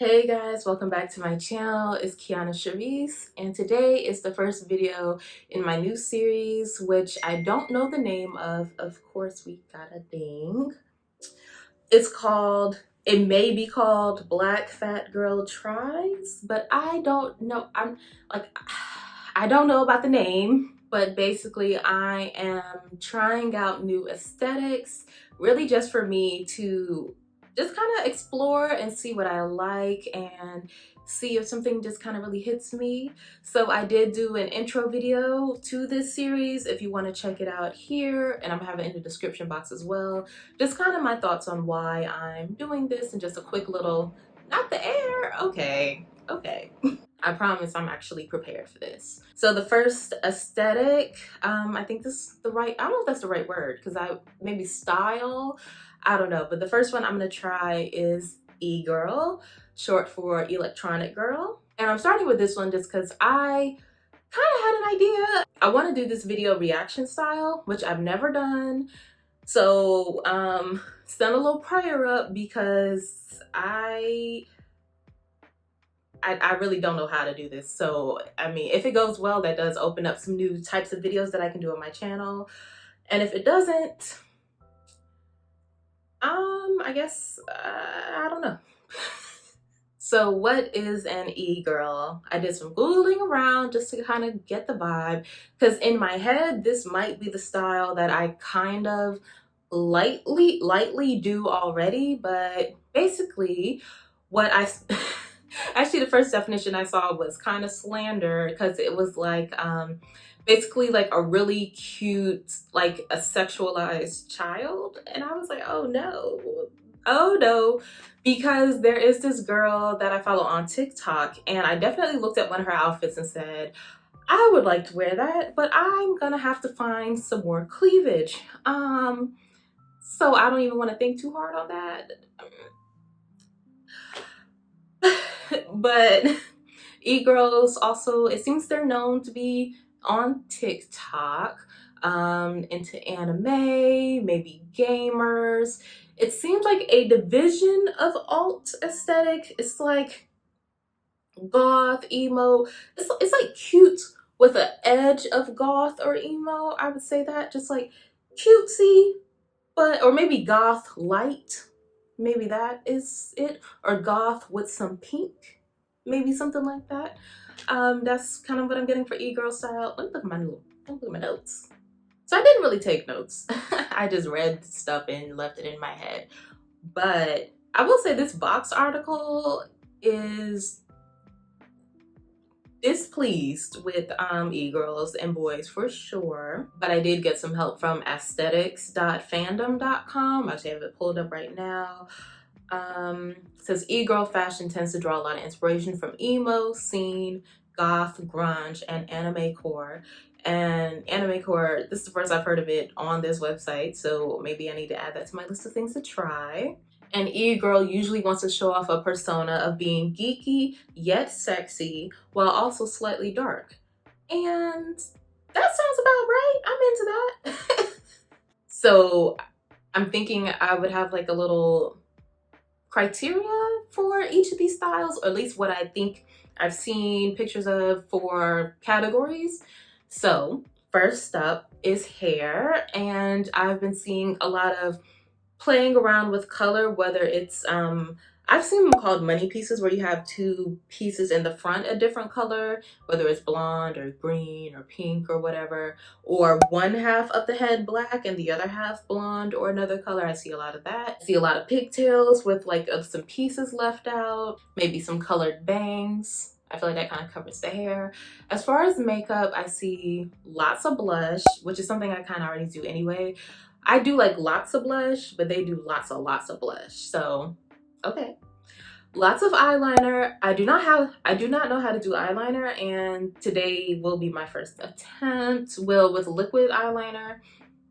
Hey guys, welcome back to my channel. It's Kionna Sharice, and today is the first video in my new series, which I don't know the name of. Of course, we got a ding. It may be called Black Fat Girl Tries, but I don't know. I don't know about the name, but basically I am trying out new aesthetics, really just for me to just kind of explore and see what I like and see if something just kind of really hits me. So I did do an intro video to this series if you want to check it out here, and I'm having it in the description box as well. Just kind of my thoughts on why I'm doing this and just a quick little, not the air, okay. I promise I'm actually prepared for this. So the first aesthetic, I think this is the right, I don't know if that's the right word, because maybe style, I don't know. But the first one I'm gonna try is egirl, short for electronic girl. And I'm starting with this one just because I kind of had an idea. I want to do this video reaction style, which I've never done. So send a little prayer up because I really don't know how to do this. So I mean, if it goes well, that does open up some new types of videos that I can do on my channel. And if it doesn't, I guess I don't know. So what is an e-girl? I did some Googling around just to kind of get the vibe, because in my head this might be the style that I kind of lightly do already. But basically what I actually the first definition I saw was kind of slander, because it was like basically like a really cute, like a sexualized child. And I was like, oh no, because there is this girl that I follow on TikTok, and I definitely looked at one of her outfits and said, I would like to wear that, but I'm gonna have to find some more cleavage. So I don't even want to think too hard on that. But e-girls also, it seems they're known to be on TikTok, into anime, maybe gamers. It seems like a division of alt aesthetic. It's like goth, emo. It's like cute with an edge of goth or emo. I would say that, just like cutesy, but or maybe goth light. Maybe that is it, or goth with some pink, maybe something like that. That's kind of what I'm getting for e-girl style. Let me look at my notes. So I didn't really take notes. I just read stuff and left it in my head. But I will say this box article is displeased with e-girls and boys for sure. But I did get some help from aesthetics.fandom.com. I actually have it pulled up right now. Says e-girl fashion tends to draw a lot of inspiration from emo, scene, goth, grunge, and anime core. And anime core, this is the first I've heard of it on this website, so maybe I need to add that to my list of things to try. An e-girl usually wants to show off a persona of being geeky yet sexy while also slightly dark. And that sounds about right. I'm into that. So I'm thinking I would have like a little criteria for each of these styles, or at least what I think I've seen pictures of for categories. So first up is hair, and I've been seeing a lot of playing around with color, whether it's I've seen them called money pieces, where you have two pieces in the front a different color, whether it's blonde or green or pink or whatever, or one half of the head black and the other half blonde or another color. I see a lot of that. I see a lot of pigtails with like some pieces left out, maybe some colored bangs. I feel like that kind of covers the hair. As far as makeup, I see lots of blush, which is something I kind of already do anyway. I do like lots of blush, but they do lots of blush. So, okay. Lots of eyeliner. I do not know how to do eyeliner, and today will be my first attempt. Well, with liquid eyeliner.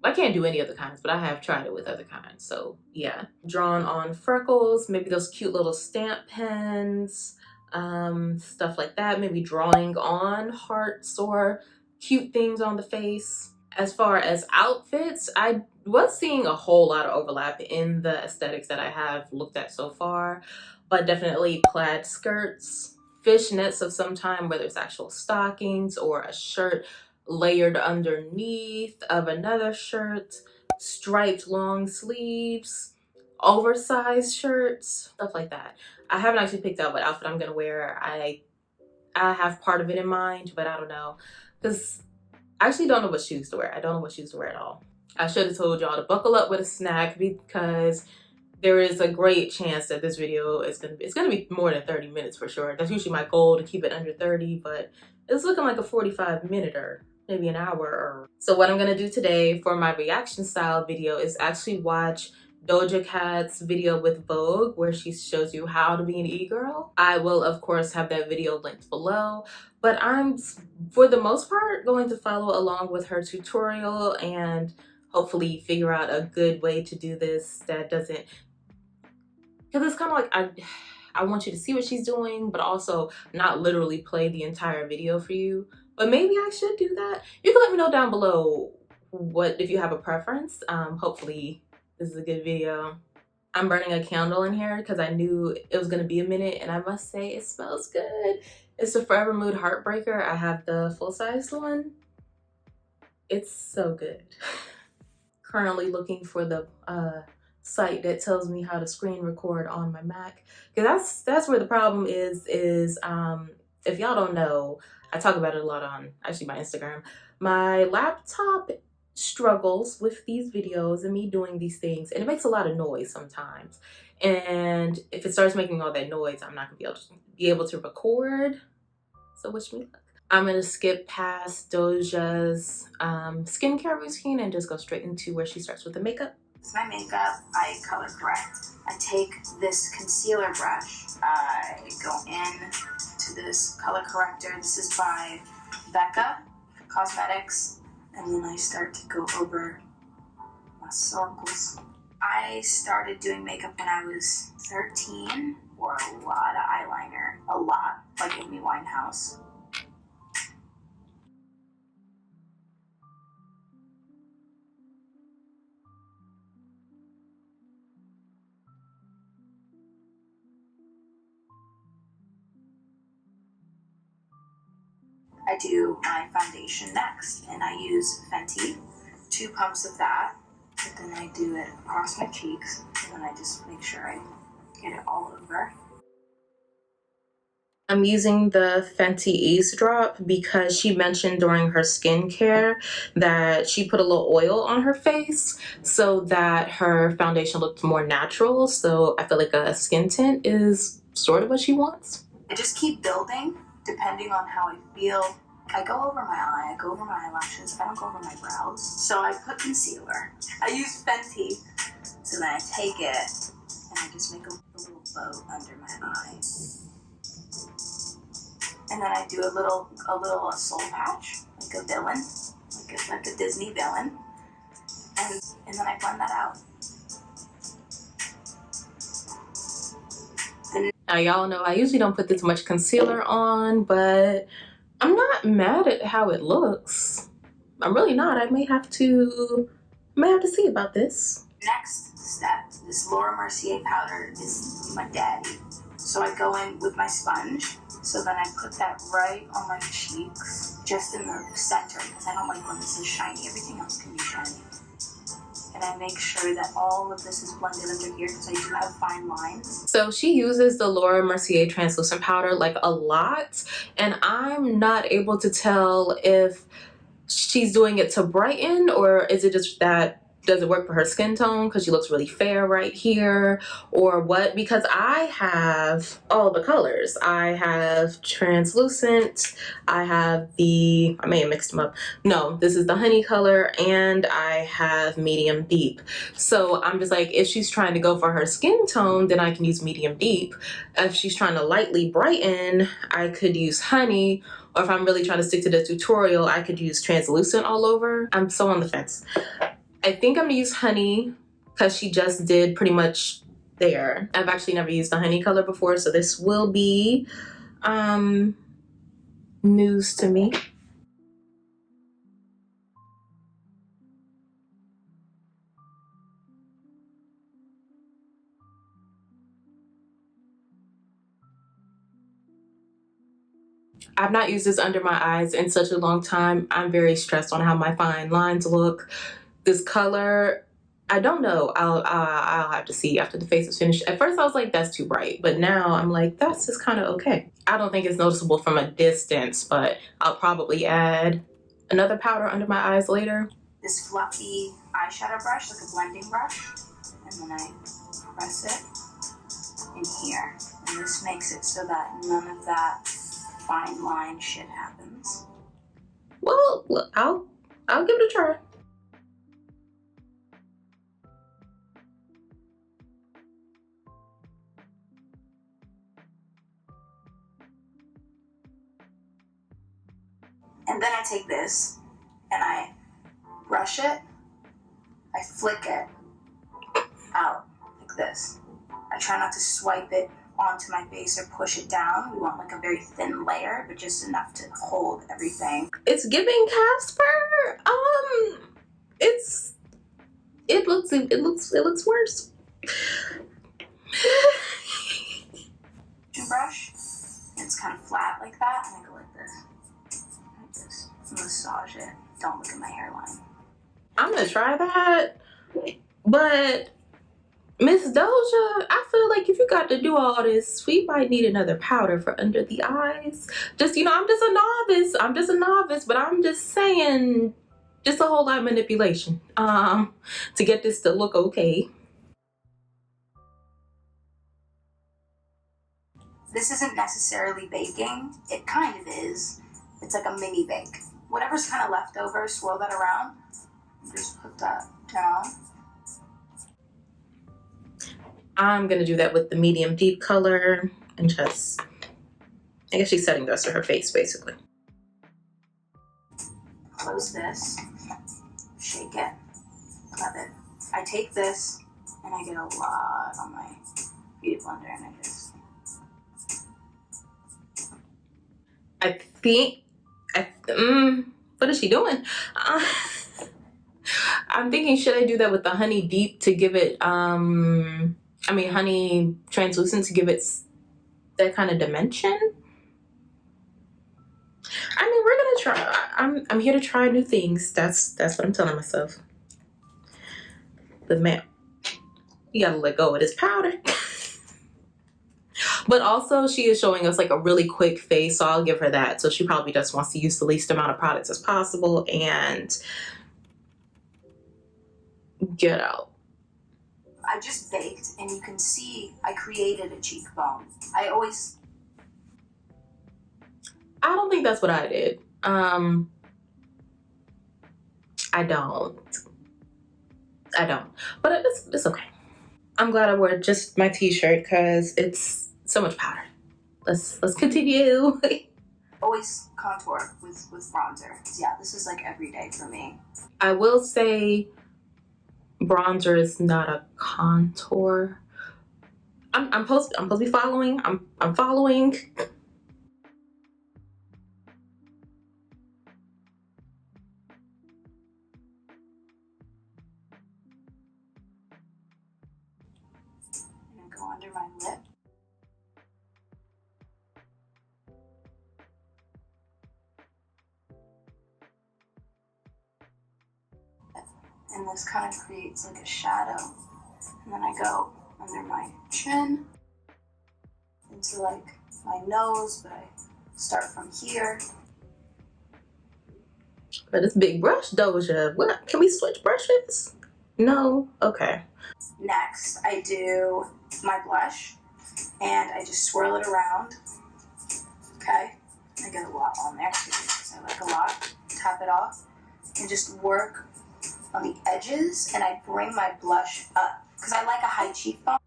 I can't do any other kinds, but I have tried it with other kinds. So, yeah. Drawn on freckles, maybe those cute little stamp pens, stuff like that. Maybe drawing on hearts or cute things on the face. As far as outfits, I was seeing a whole lot of overlap in the aesthetics that I have looked at so far. but definitely plaid skirts, fishnets of some time, whether it's actual stockings or a shirt layered underneath of another shirt, striped long sleeves, oversized shirts, stuff like that. I haven't actually picked out what outfit I'm gonna wear. I have part of it in mind, but I don't know, because I actually don't know what shoes to wear. I don't know what shoes to wear at all. I should have told y'all to buckle up with a snack, because there is a great chance that this video is gonna be more than 30 minutes for sure. That's usually my goal, to keep it under 30, but it's looking like a 45-minute or maybe an hour. Or so what I'm gonna do today for my reaction style video is actually watch Doja Cat's video with Vogue, where she shows you how to be an e-girl. I will of course have that video linked below, but I'm for the most part going to follow along with her tutorial and hopefully figure out a good way to do this that doesn't, because it's kind of like I want you to see what she's doing, but also not literally play the entire video for you. But maybe I should do that. You can let me know down below what, if you have a preference. Hopefully this is a good video. I'm burning a candle in here because I knew it was gonna be a minute, and I must say it smells good. It's the Forever Mood Heartbreaker. I have the full-size one. It's so good. Currently looking for the site that tells me how to screen record on my Mac, because that's where the problem is if y'all don't know, I talk about it a lot on actually my Instagram. My laptop struggles with these videos and me doing these things, and it makes a lot of noise sometimes, and if it starts making all that noise, I'm not gonna be able to record. So wish me luck. I'm gonna skip past Doja's skincare routine and just go straight into where she starts with the makeup. It's my makeup, I color correct. I take this concealer brush, I go in to this color corrector. This is by Becca Cosmetics, and then I start to go over my circles. I started doing makeup when I was 13, wore a lot of eyeliner, a lot, like Amy Winehouse. I do my foundation next, and I use Fenty, 2 pumps of that, but then I do it across my cheeks, and then I just make sure I get it all over. I'm using the Fenty Eaze drop because she mentioned during her skincare that she put a little oil on her face so that her foundation looked more natural. So I feel like a skin tint is sort of what she wants. I just keep building depending on how I feel. I go over my eye, I go over my eyelashes, I don't go over my brows. So I put concealer. I use Fenty, so then I take it and I just make a little bow under my eye. And then I do a little soul patch, like a villain, like a Disney villain. And then I blend that out. Now y'all know I usually don't put this much concealer on, but I'm not mad at how it looks. I'm really not. I may have to see about this. Next step, this Mercier powder is my daddy. So I go in with my sponge. So then I put that right on my cheeks, just in the center, because I don't like when this is shiny. Everything else can be shiny. And I make sure that all of this is blended under here, because I do have fine lines. So she uses the Mercier translucent powder like a lot, and I'm not able to tell if she's doing it to brighten, or is it just that does it work for her skin tone because she looks really fair right here, or what? Because I have all the colors. I have translucent, I have I may have mixed them up. No, this is the honey color, and I have medium deep. So I'm just like, if she's trying to go for her skin tone, then I can use medium deep. If she's trying to lightly brighten, I could use honey, or if I'm really trying to stick to the tutorial, I could use translucent all over. I'm so on the fence. I think I'm gonna use honey because she just did pretty much there. I've actually never used the honey color before, so this will be news to me. I've not used this under my eyes in such a long time. I'm very stressed on how my fine lines look. This color, I don't know. I'll have to see after the face is finished. At first I was like, that's too bright, but now I'm like, that's just kind of okay. I don't think it's noticeable from a distance, but I'll probably add another powder under my eyes later. This fluffy eyeshadow brush, like a blending brush, and then I press it in here, and this makes it so that none of that fine line shit happens. Well, look, I'll give it a try. And then I take this and I brush it, I flick it out like this. I try not to swipe it onto my face or push it down. We want like a very thin layer, but just enough to hold everything. It's giving Casper. It looks worse. Brush. It's kind of flat like that, and I go like this. Like this. Massage it. Don't look at my hairline. I'm gonna try that, but Miss Doja, I feel like if you got to do all this, we might need another powder for under the eyes. Just, you know, I'm just a novice, but I'm just saying, just a whole lot of manipulation to get this to look okay. This isn't necessarily baking. It kind of is. It's like a mini bake. Whatever's kind of left over, swirl that around. And just put that down. I'm gonna do that with the medium deep color and just, I guess she's setting the rest of her face basically. Close this, shake it, love it. I take this and I get a lot on my beauty blender and I just. What is she doing? I'm thinking, should I do that with the honey deep to give it, honey translucent to give it that kind of dimension? I mean, we're gonna try. I'm here to try new things. That's what I'm telling myself. But man, you gotta let go of this powder. But also, she is showing us like a really quick face, so I'll give her that. So she probably just wants to use the least amount of products as possible and get out. I just baked, and you can see I created a cheekbone. I don't think that's what I did. I don't. But it's okay. I'm glad I wore just my t-shirt because it's so much powder. Let's continue. always contour with bronzer. Yeah, this is like every day for me. I will say bronzer is not a contour. I'm supposed to be following. I'm following. I'm gonna go under my lip. And this kind of creates like a shadow. And then I go under my chin into like my nose, but I start from here. But it's big brush, Doja. What? Can we switch brushes? No? Okay. Next, I do my blush and I just swirl it around. Okay? I get a lot on there because I like a lot. Tap it off and just work on the edges, and I bring my blush up because I like a high cheekbone.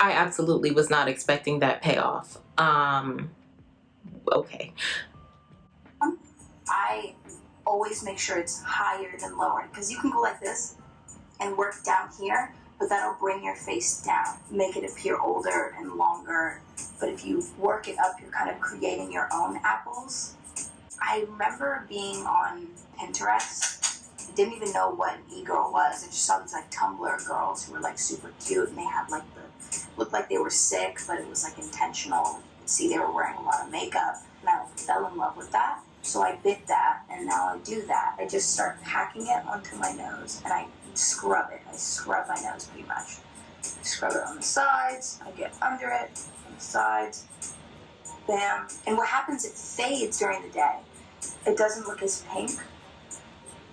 I absolutely was not expecting that payoff. Okay. I always make sure it's higher than lower because you can go like this and work down here, but that'll bring your face down, make it appear older and longer. But if you work it up, you're kind of creating your own apples. I remember being on Pinterest didn't even know what an egirl was. I just saw these like Tumblr girls who were like super cute, and they had like looked like they were sick, but it was like intentional. You could see they were wearing a lot of makeup, and I like, fell in love with that. So I bit that, and now I do that. I just start packing it onto my nose, and I scrub it. I scrub my nose pretty much. I scrub it on the sides. I get under it on the sides. Bam. And what happens? It fades during the day. It doesn't look as pink,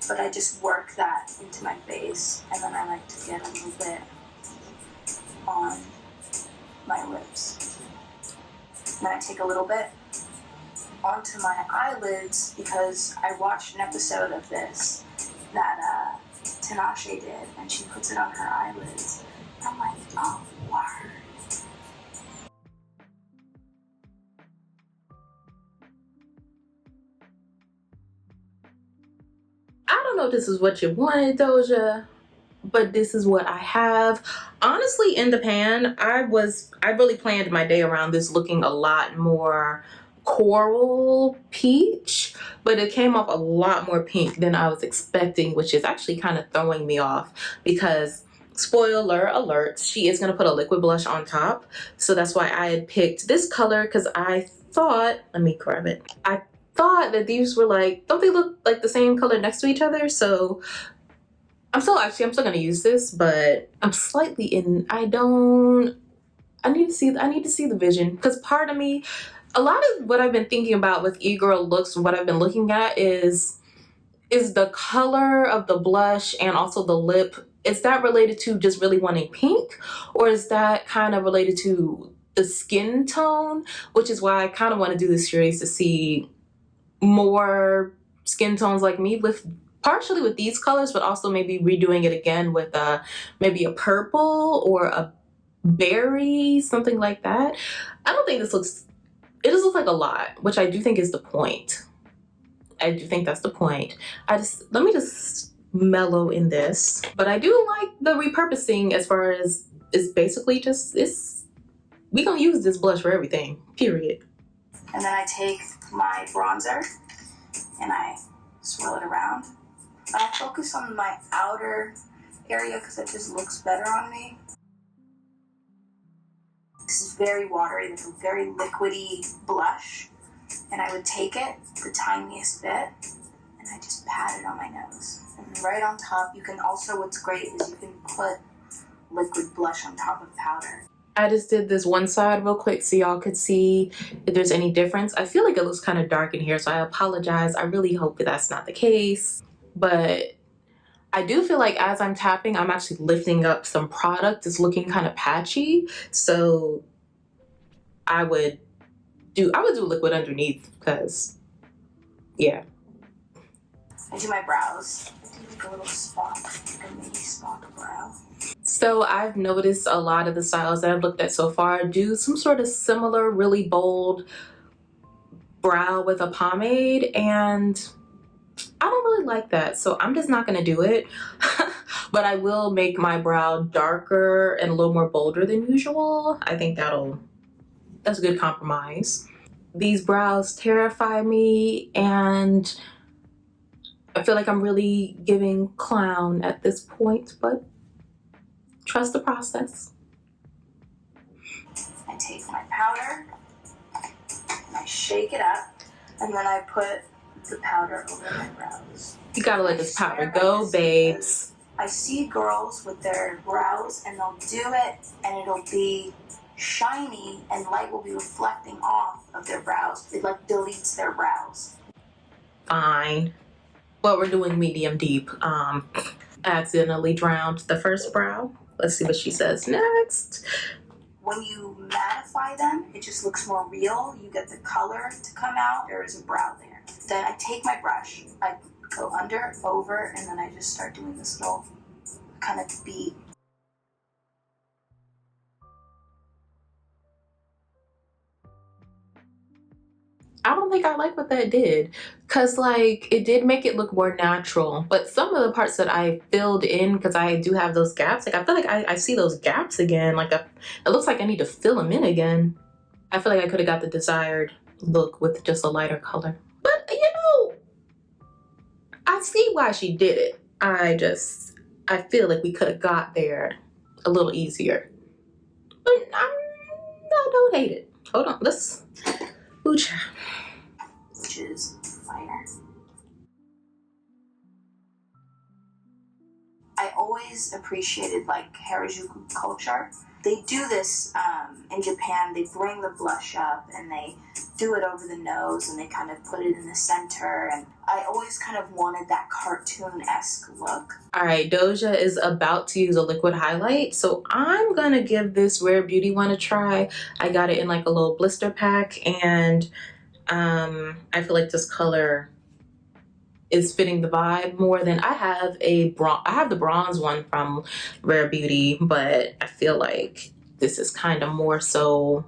but I just work that into my face, and then I like to get a little bit on my lips. And then I take a little bit onto my eyelids, because I watched an episode of this that Tinashe did, and she puts it on her eyelids. I'm like, oh, word. I don't know if this is what you wanted, Doja, but this is what I have. Honestly, in the pan, I really planned my day around this looking a lot more coral peach, but it came off a lot more pink than I was expecting, which is actually kind of throwing me off because, spoiler alert, she is going to put a liquid blush on top. So that's why I had picked this color, because I thought, let me grab it. I thought that these were like, don't they look like the same color next to each other? So I'm still gonna use this, but I'm slightly in, I need to see the vision, because part of me, a lot of what I've been thinking about with e-girl looks and what I've been looking at is the color of the blush and also the lip, is that related to just really wanting pink, or is that kind of related to the skin tone? Which is why I kind of want to do this series to see more skin tones like me, with partially with these colors, but also maybe redoing it again with maybe a purple or a berry, something like that. I don't think it just looks like a lot, which I do think is the point. I do think that's the point. Let me just mellow in this. But I do like the repurposing, as far as it's basically just, we gonna use this blush for everything, period. And then I take my bronzer and I swirl it around. I focus on my outer area because it just looks better on me. This is very watery, like a very liquidy blush. And I would take it, the tiniest bit, and I just pat it on my nose. And right on top, you can also, what's great is you can put liquid blush on top of powder. I just did this one side real quick so y'all could see if there's any difference. I feel like it looks kind of dark in here, so I apologize. I really hope that that's not the case. But I do feel like as I'm tapping, I'm actually lifting up some product. It's looking kind of patchy. So I would do liquid underneath, because yeah. I do my brows. I do like a little spot, like a mini spot brow. So I've noticed a lot of the styles that I've looked at so far do some sort of similar, really bold brow with a pomade, and I don't really like that, so I'm just not gonna do it. But I will make my brow darker and a little more bolder than usual. I think that's a good compromise. These brows terrify me, and I feel like I'm really giving clown at this point, but trust the process. I take my powder and I shake it up, and then I put the powder over my brows. You gotta let this powder go, babes. I see girls with their brows and they'll do it and it'll be shiny and light will be reflecting off of their brows. It like deletes their brows. Fine. But we're doing medium deep. Accidentally drowned the first brow. Let's see what she says next. When you mattify them, it just looks more real. You get the color to come out. There is a brow there. Then I take my brush, I go under, over, and then I just start doing this little kind of beat. I don't think I like what that did, because like it did make it look more natural, but some of the parts that I filled in, because I do have those gaps, like I feel like I see those gaps again, like it looks like I need to fill them in again. I feel like I could have got the desired look with just a lighter color, but you know, I see why she did it. I feel like we could have got there a little easier. But I don't hate it. Hold on, let's, ooh, child. Which is fire. I always appreciated like Harajuku culture. They do this in Japan. They bring the blush up and they do it over the nose and they kind of put it in the center. And I always kind of wanted that cartoon-esque look. All right, Doja is about to use a liquid highlight, so I'm gonna give this Rare Beauty one a try. I got it in like a little blister pack, and I feel like this color is fitting the vibe more than I have the bronze one from Rare Beauty, but I feel like this is kind of more so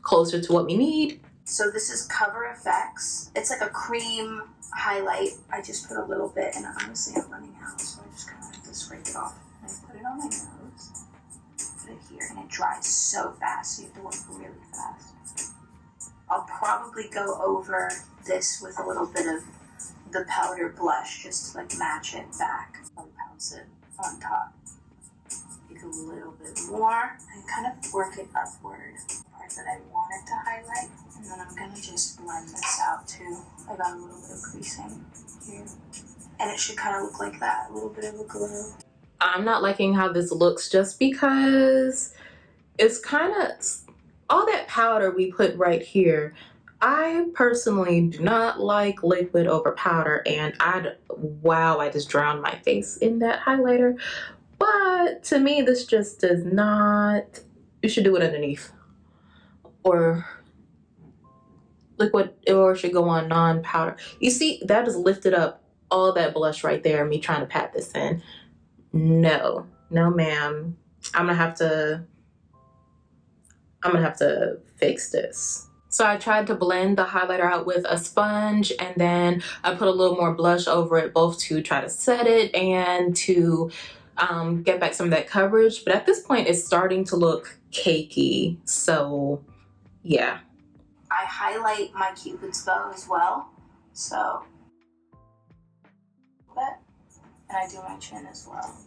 closer to what we need. So this is Cover FX. It's like a cream highlight. I just put a little bit, and honestly I'm running out, so I just kind of have to scrape it off. And I put it on my nose, put it here, and it dries so fast, so you have to work really fast. I'll probably go over this with a little bit of the powder blush just to like match it back. I'll pounce it on top. Take a little bit more and kind of work it upward. The part that I wanted to highlight, and then I'm gonna just blend this out too. I got a little bit of creasing here, and it should kind of look like that, a little bit of a glow. I'm not liking how this looks just because it's kind of all that powder we put right here. I personally do not like liquid over powder, and wow, I just drowned my face in that highlighter. But to me, this just does not, you should do it underneath. Or liquid, or it should go on non-powder. You see, that just lifted up all that blush right there, me trying to pat this in. No, ma'am. I'm gonna have to fix this. So I tried to blend the highlighter out with a sponge, and then I put a little more blush over it, both to try to set it and to get back some of that coverage. But at this point, it's starting to look cakey. So yeah. I highlight my Cupid's bow as well. So, and I do my chin as well.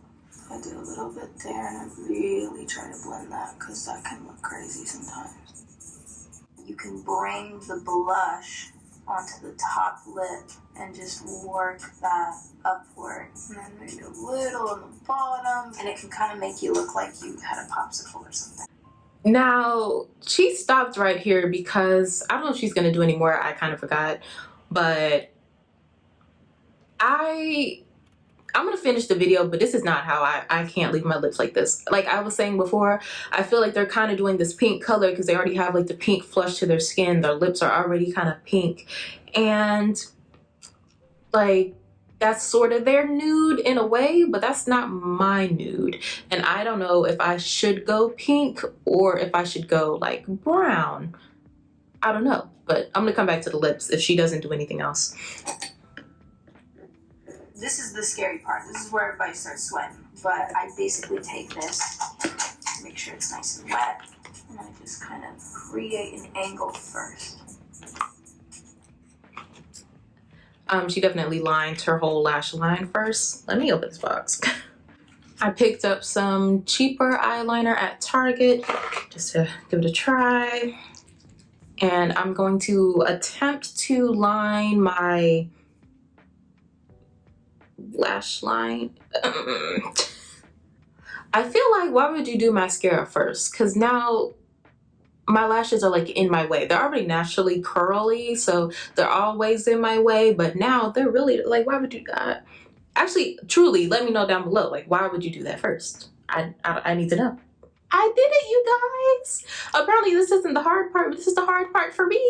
I do a little bit there, and I really try to blend that because that can look crazy sometimes. You can bring the blush onto the top lip and just work that upward, and then maybe a little on the bottom, and it can kind of make you look like you had a popsicle or something. Now, she stopped right here because I don't know if she's gonna do any more. I kind of forgot, but I'm gonna finish the video, but this is not how I can't leave my lips like this. Like I was saying before, I feel like they're kind of doing this pink color because they already have like the pink flush to their skin. Their lips are already kind of pink, and like that's sort of their nude in a way, but that's not my nude. And I don't know if I should go pink or if I should go like brown. I don't know, but I'm gonna come back to the lips if she doesn't do anything else. This is the scary part. This is where everybody starts sweating. But I basically take this, make sure it's nice and wet, and I just kind of create an angle first. She definitely lined her whole lash line first. Let me open this box. I picked up some cheaper eyeliner at Target just to give it a try. And I'm going to attempt to line my lash line. I feel like, why would you do mascara first? Because now my lashes are like in my way. They're already naturally curly, so they're always in my way, but now they're really like, why would you actually truly let me know down below, like why would you do that first? I need to know. I did it, you guys. Apparently this isn't the hard part, but this is the hard part for me.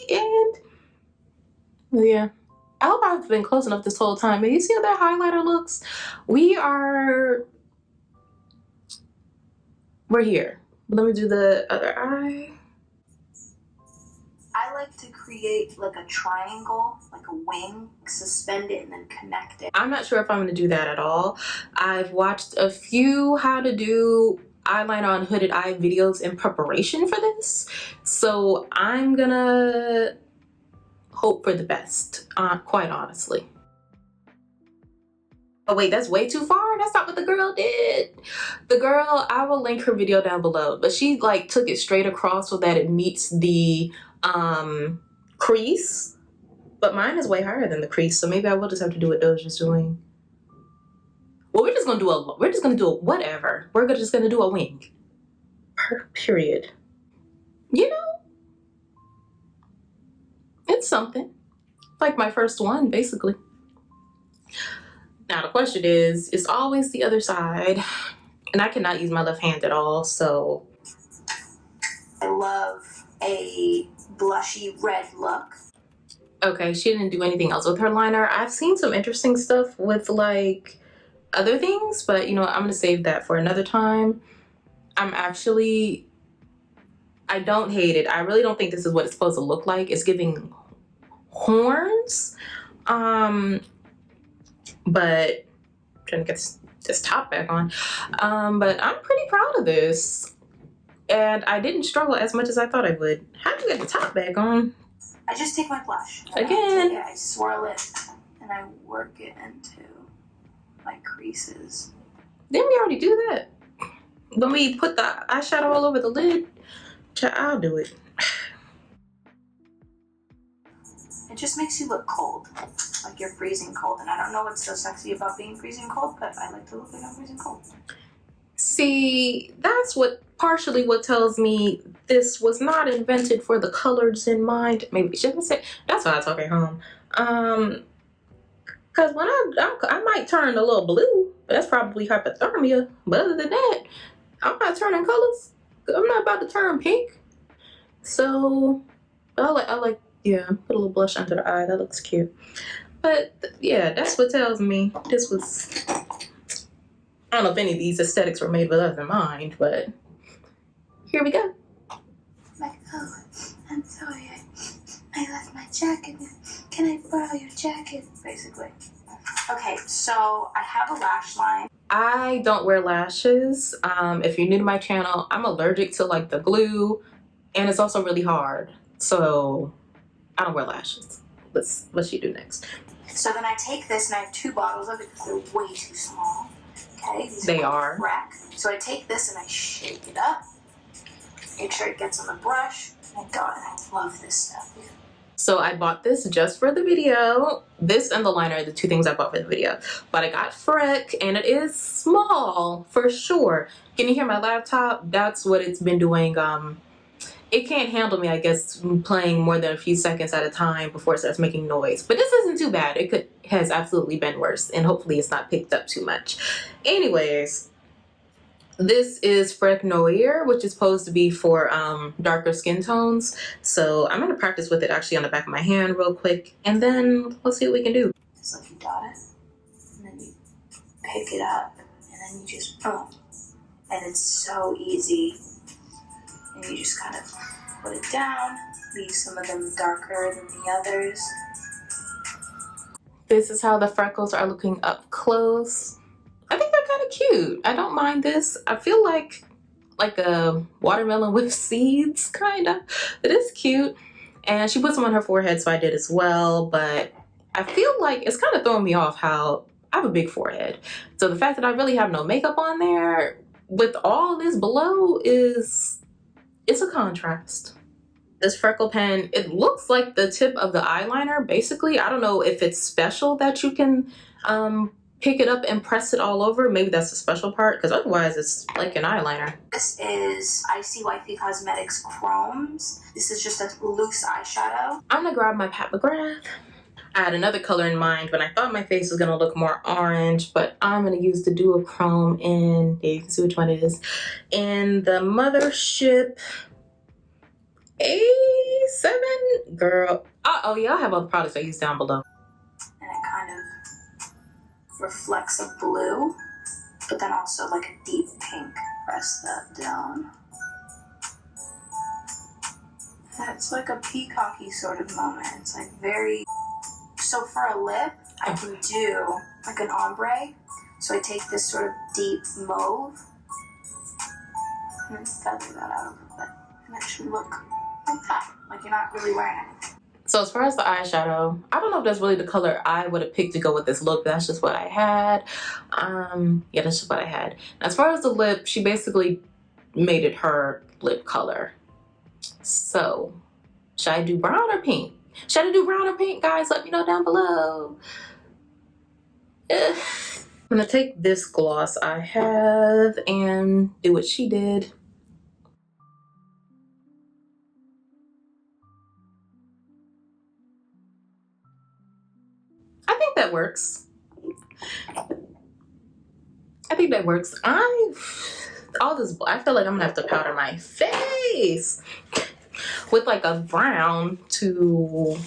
And yeah, I hope I've been close enough this whole time. And you see how that highlighter looks? We're here. Let me do the other eye. I like to create like a triangle, like a wing, suspend it and then connect it. I'm not sure if I'm going to do that at all. I've watched a few how to do eyeliner on hooded eye videos in preparation for this. So I'm going to hope for the best, quite honestly. Oh wait, that's way too far. That's not what the girl did. The girl, I will link her video down below, but she like took it straight across so that it meets the crease. But mine is way higher than the crease, so maybe I will just have to do what Doja's doing. Well, we're just gonna do a whatever. We're just gonna do a wing. Period. You know, it's something. Like my first one, basically. Now the question is, it's always the other side. And I cannot use my left hand at all, so. I love a blushy red look. Okay, she didn't do anything else with her liner. I've seen some interesting stuff with like other things, but you know what, I'm gonna save that for another time. I don't hate it. I really don't think this is what it's supposed to look like. It's giving horns. But I'm trying to get this top back on. But I'm pretty proud of this. And I didn't struggle as much as I thought I would. How'd you get the top back on? I just take my blush. Again. I swirl it and I work it into my creases. Didn't we already do that? When we put the eyeshadow all over the lid? I'll do it. It just makes you look cold. Like you're freezing cold. And I don't know what's so sexy about being freezing cold, but I like to look like I'm freezing cold. See, that's partially what tells me this was not invented for the colors in mind. Maybe we shouldn't say. That's why I talk at home. Because when I might turn a little blue, but that's probably hypothermia. But other than that, I'm not turning colors. I'm not about to turn pink. So I like yeah, put a little blush under the eye. That looks cute. But yeah, that's what tells me this was. I don't know if any of these aesthetics were made with us in mind, but here we go. Like, oh, I'm sorry, I left my jacket. Can I borrow your jacket? Basically. Okay, so I have a lash line. I don't wear lashes. If you're new to my channel, I'm allergic to like the glue, and it's also really hard. So I don't wear lashes. What's she do next? So then I take this, and I have 2 bottles of it because they're way too small. Okay, they are. Rack. So I take this and I shake it up. Make sure it gets on the brush. Oh my God, I love this stuff. So I bought this just for the video. This and the liner are the 2 things I bought for the video. But I got Freck, and it is small for sure. Can you hear my laptop? That's what it's been doing. It can't handle me, I guess, playing more than a few seconds at a time before it starts making noise. But this isn't too bad. It has absolutely been worse, and hopefully it's not picked up too much. Anyways, this is Freck Noir, which is supposed to be for darker skin tones. So I'm going to practice with it actually on the back of my hand real quick, and then we'll see what we can do. Just like you dot it, and then you pick it up, and then you just boom. And it's so easy. And you just kind of put it down, leave some of them darker than the others. This is how the freckles are looking up close. I think they're kind of cute. I don't mind this. I feel like a watermelon with seeds, kind of. It is cute. And she put some on her forehead, so I did as well. But I feel like it's kind of throwing me off how I have a big forehead. So the fact that I really have no makeup on there with all this below it's a contrast. This freckle pen, it looks like the tip of the eyeliner, basically. I don't know if it's special that you can pick it up and press it all over. Maybe that's the special part, because otherwise it's like an eyeliner. This is Icy Wifey Cosmetics Chromes. This is just a loose eyeshadow. I'm gonna grab my Pat McGrath. I had another color in mind when I thought my face was gonna look more orange, but I'm gonna use the duochrome in, yeah, you can see which one it is, in the Mothership A7, girl. Oh yeah, I'll have all the products I use down below. And it kind of reflects a blue, but then also like a deep pink. Press that down. And it's like a peacocky sort of moment. It's like very... So for a lip, I can do like an ombre. So I take this sort of deep mauve and then feather that out a little bit. And it should look like that, like you're not really wearing anything. So as far as the eyeshadow, I don't know if that's really the color I would have picked to go with this look, but that's just what I had. Yeah, that's just what I had. As far as the lip, she basically made it her lip color. So should I do brown or pink? Should I do brown or pink, guys? Let me know down below. I'm gonna take this gloss I have and do what she did. I think that works. I think that works. I feel like I'm gonna have to powder my face with like a brown to,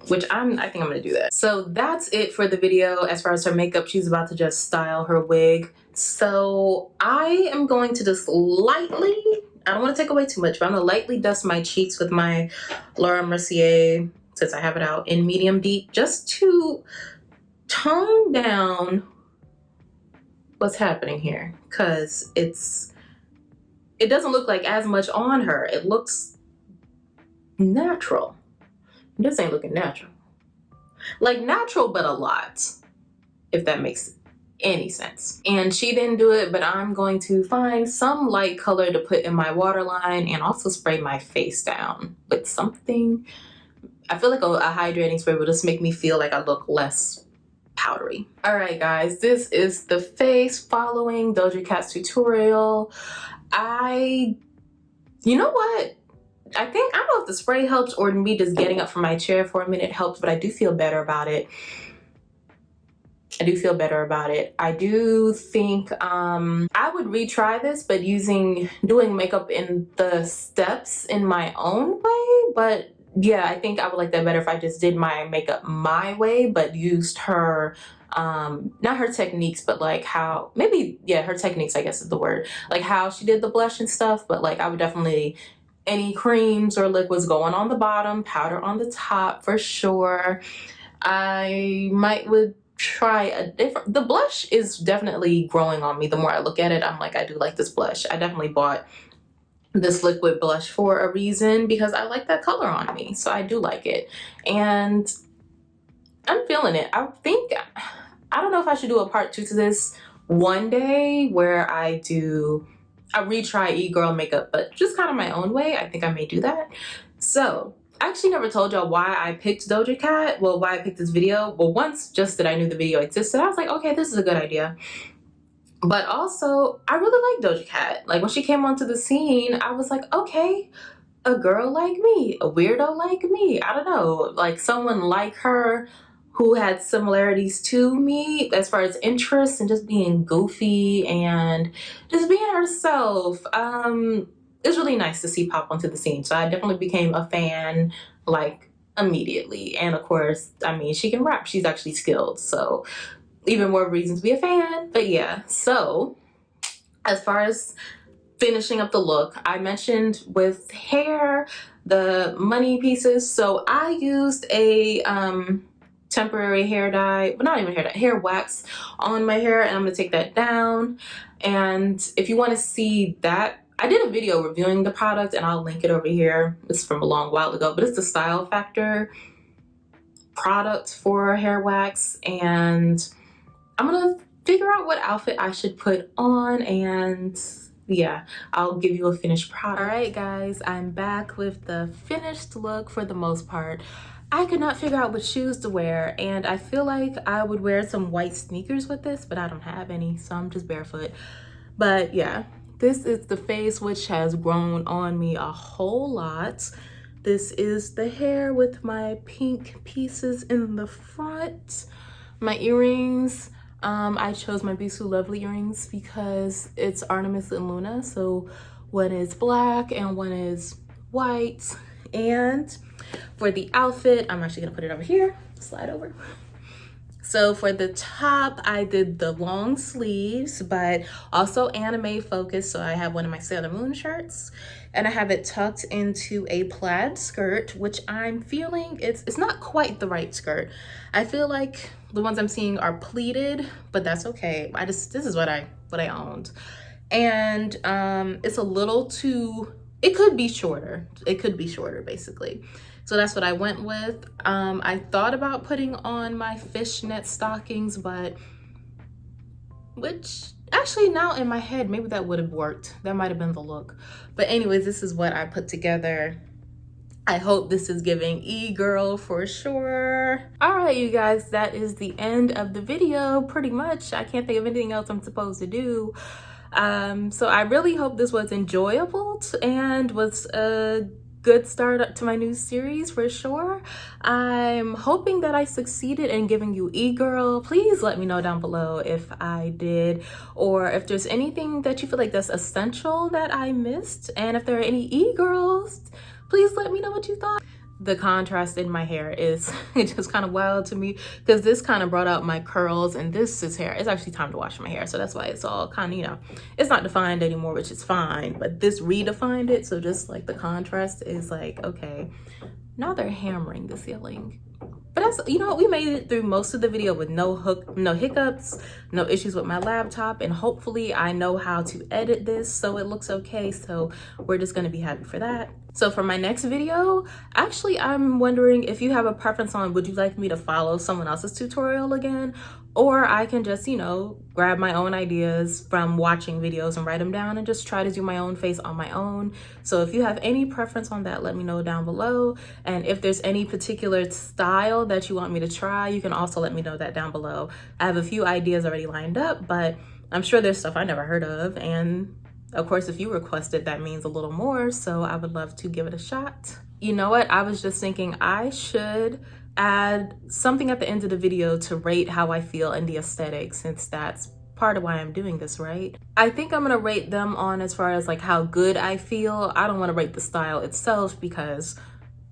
which I think I'm gonna do that. So that's it for the video. As far as her makeup, she's about to just style her wig. So I am going to just lightly, I don't want to take away too much, but I'm gonna lightly dust my cheeks with my Laura Mercier, since I have it out in medium deep, just to tone down what's happening here, because it doesn't look like as much on her. It looks natural. This ain't looking natural. Like natural, but a lot, if that makes any sense. And she didn't do it, but I'm going to find some light color to put in my waterline and also spray my face down with something. I feel like a hydrating spray will just make me feel like I look less powdery. All right, guys, this is the face following Doja Cat's tutorial. You know what? I don't know if the spray helps or me just getting up from my chair for a minute helps, but I do feel better about it. I do feel better about it. I do think I would retry this, but doing makeup in the steps in my own way. But yeah, I think I would like that better if I just did my makeup my way, but used her, not her techniques, but like how, maybe, yeah, her techniques, I guess is the word. Like how she did the blush and stuff, but like I would definitely, any creams or liquids going on the bottom, powder on the top for sure. I would try a different, the blush is definitely growing on me. The more I look at it, I'm like, I do like this blush. I definitely bought this liquid blush for a reason, because I like that color on me. So I do like it. And I'm feeling it. I don't know if I should do a part 2 to this one day where I retry e-girl makeup, but just kind of my own way. I think I may do that. So I actually never told y'all why I picked Doja Cat. Well, why I picked this video. Well, once just that I knew the video existed, I was like, okay, this is a good idea. But also, I really like Doja Cat. Like when she came onto the scene, I was like, okay, a girl like me, a weirdo like me. I don't know, like someone like her who had similarities to me as far as interests and just being goofy and just being herself. It's really nice to see pop onto the scene. So I definitely became a fan like immediately. And of course, I mean, she can rap. She's actually skilled. So even more reasons to be a fan. But yeah, so as far as finishing up the look, I mentioned with hair, the money pieces. So I used a temporary hair dye, but not even hair dye, hair wax on my hair, and I'm gonna take that down. And if you want to see that, I did a video reviewing the product and I'll link it over here. It's from a long while ago, but it's the Style Factor product for hair wax. And I'm gonna figure out what outfit I should put on, and yeah, I'll give you a finished product. All right, guys, I'm back with the finished look for the most part. I could not figure out what shoes to wear, and I feel like I would wear some white sneakers with this, but I don't have any, so I'm just barefoot. But yeah, this is the face, which has grown on me a whole lot. This is the hair with my pink pieces in the front. My earrings, I chose my Bisou Lovely earrings because it's Artemis and Luna. So one is black and one is white. And for the outfit, I'm actually gonna put it over here, slide over. So for the top, I did the long sleeves, but also anime focused. So I have one of my Sailor Moon shirts, and I have it tucked into a plaid skirt, which I'm feeling it's not quite the right skirt. I feel like the ones I'm seeing are pleated, but that's okay. This is what I owned. And it's a little too, it could be shorter. It could be shorter basically. So that's what I went with. I thought about putting on my fishnet stockings, but which actually now in my head, maybe that would have worked. That might have been the look. But anyways, this is what I put together. I hope this is giving e-girl for sure. All right, you guys, that is the end of the video, pretty much. I can't think of anything else I'm supposed to do. So I really hope this was enjoyable and was a good start up to my new series for sure. I'm hoping that I succeeded in giving you e-girl. Please let me know down below if I did, or if there's anything that you feel like that's essential that I missed, and if there are any e-girls, please let me know what you thought. The contrast in my hair is just kind of wild to me, because this kind of brought out my curls, and this is hair. It's actually time to wash my hair, so that's why it's all kind of, you know, it's not defined anymore, which is fine, but this redefined it. So just like the contrast is like, okay, now they're hammering the ceiling. But that's, you know, we made it through most of the video with no hiccups, no issues with my laptop, and hopefully I know how to edit this so it looks okay. So we're just gonna be happy for that. So for my next video, actually, I'm wondering if you have a preference on, would you like me to follow someone else's tutorial again? Or I can just, you know, grab my own ideas from watching videos and write them down and just try to do my own face on my own. So if you have any preference on that, let me know down below. And if there's any particular style that you want me to try, you can also let me know that down below. I have a few ideas already lined up, but I'm sure there's stuff I never heard of. And of course, if you requested, that means a little more. So I would love to give it a shot. You know what? I was just thinking I should add something at the end of the video to rate how I feel in the aesthetic, since that's part of why I'm doing this, right? I think I'm gonna rate them on as far as like how good I feel. I don't want to rate the style itself because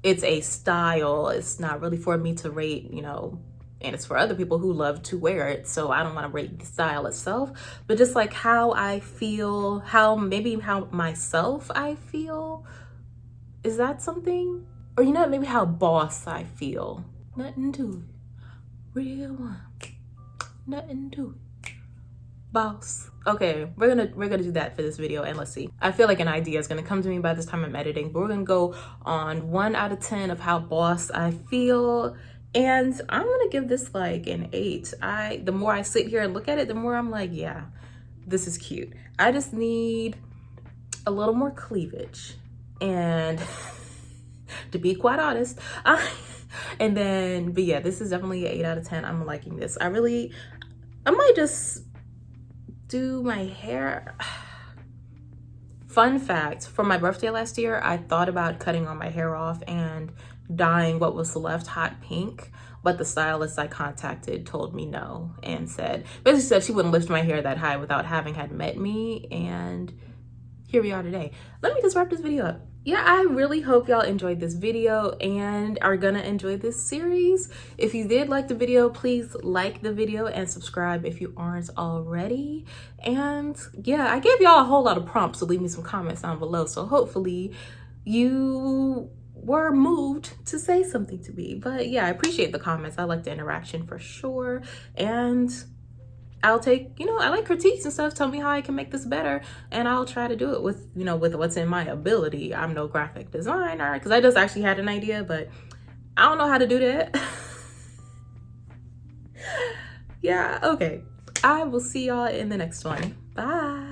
it's a style. It's not really for me to rate, you know, and it's for other people who love to wear it. So I don't want to rate the style itself, but just like how I feel, how myself I feel. Is that something? Or, you know, maybe how boss I feel. Nothing to it. Real one. Nothing to it. Boss. Okay, we're gonna do that for this video, and let's see. I feel like an idea is gonna come to me by this time I'm editing, but we're gonna go on 1 out of 10 of how boss I feel. And I'm gonna give this like an 8. The more I sit here and look at it, the more I'm like, yeah, this is cute. I just need a little more cleavage, and to be quite honest, and then, but yeah, this is definitely an 8 out of 10. I'm liking this. I might just do my hair. Fun fact, for my birthday last year, I thought about cutting all my hair off and dyeing what was left hot pink, but the stylist I contacted told me no, and basically said she wouldn't lift my hair that high without having had met me, and here we are today. Let me just wrap this video up. Yeah, I really hope y'all enjoyed this video and are gonna enjoy this series. If you did like the video, please like the video and subscribe if you aren't already. And yeah, I gave y'all a whole lot of prompts, so leave me some comments down below. So hopefully you were moved to say something to me. But yeah, I appreciate the comments. I like the interaction for sure. And I'll take, you know, I like critiques and stuff. Tell me how I can make this better, and I'll try to do it with, you know, with what's in my ability. I'm no graphic designer, because I just actually had an idea, but I don't know how to do that. Yeah, okay. I will see y'all in the next one. Bye.